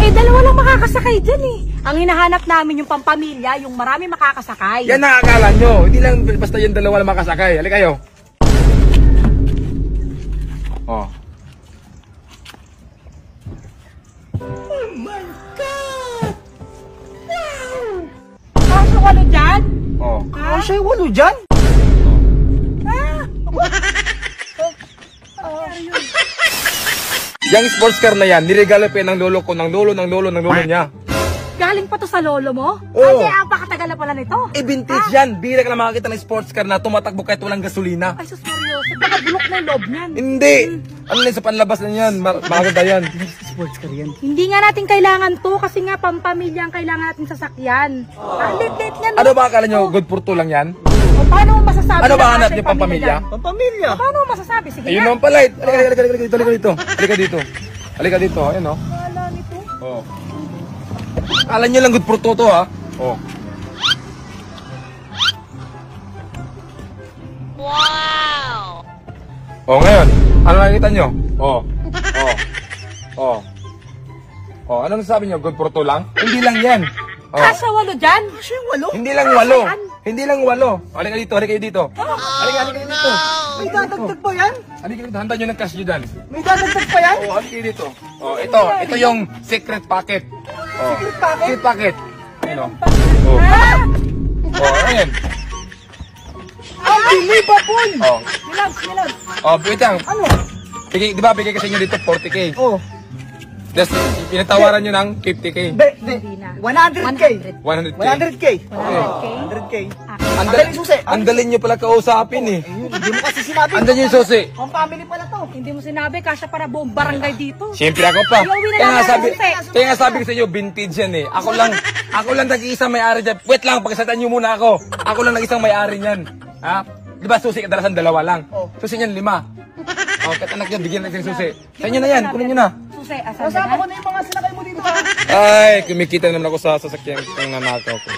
Eh, dalawa lang makakasakay dyan eh. Ang hinahanap namin yung pampamilya, yung marami makakasakay. Yan ang akala nyo. Hindi lang basta yung dalawa lang makasakay. Halika kayo. Oh. Oh my God! Wow! Kasya walo dyan? Oh. Siya yung walo dyan? Yung sports car na yan, niregalo pa yan ng lolo ko, ng lolo niya. Galing pa to sa lolo mo? Oo. Ay, apakatagal na pala nito. Eh, vintage yan. Bira ka na makakita ng sports car na tumatakbo kahit walang gasolina. Ay, sus, seryoso. Baka bulok na yung loob niyan. Hindi. Ano na sa panlabas na yan? Maganda yan. Sports car yan. Hindi nga natin kailangan to kasi nga pampamilya ang kailangan natin sasakyan. Ang lit-lit niyan. Ano ba akala nyo? Good for two lang yan? O, paano mo masasabi? Ano na ba kasya hanap yung niyo pampamilya? dyan? Pampamilya. Paano mo masasabi? Sige Ayun nga. naman pala. Halika dito. Halika dito. Halika dito. Ayun o. Wala nito. Oh. Kala nyo lang good for two to ha? Oh. Wow! Oh, ngayon. Ano nakikita nyo? Oh. Oh. Oh, anong sabi nyo? Good for two lang? Hindi lang yan. Oh. Kasya walo dyan? Siya yung walo? Hindi lang walo. Hindi lang walo. Halika dito, halika dito. Halika dito. May dadagdag pa yan? Halika dito, handa nyo ng cash nyo dyan. May dadagdag pa yan? Oh, halika dito. Oh, ito yung secret packet. Oh. Secret packet? Secret packet. Ayun o. Oh. Oh, ayun. Unbelievable! Oh. Milog. Oh, wait lang. Ano? Di ba bigay kasi nyo dito 40k? Oh. Tapos pinatawaran nyo ng 50k. Hindi na. 100k. 100k. 100k. 100K? 100k. Andalin susi. Andalin nyo pala kausapin eh. Ayun, hindi mo kasi sinabi. Andan yung susi. Ang family pala to. Hindi mo sinabi, kasya para buong barangay dito. Siyempre ako pa. Iuwi na Kaya nga lang sabi, natin, kaya nga sabi ko sa inyo, vintage yan eh. Ako lang nag-iisang may-ari dyan. Wait lang, pagkasataan nyo muna ako. Ako lang nag-isang may-ari niyan. Ha? Di ba susi kadalasan dalawa lang? Susi niyan 5. Oh, kahit anak nyo, bigyan natin ng susi. Sa inyo na yan, kunin nyo na. Susi, asan Kasama na? ko na yung mga sinakay mo dito. Ay, kumikita naman ako sa sasakyan ng nanakaw ko.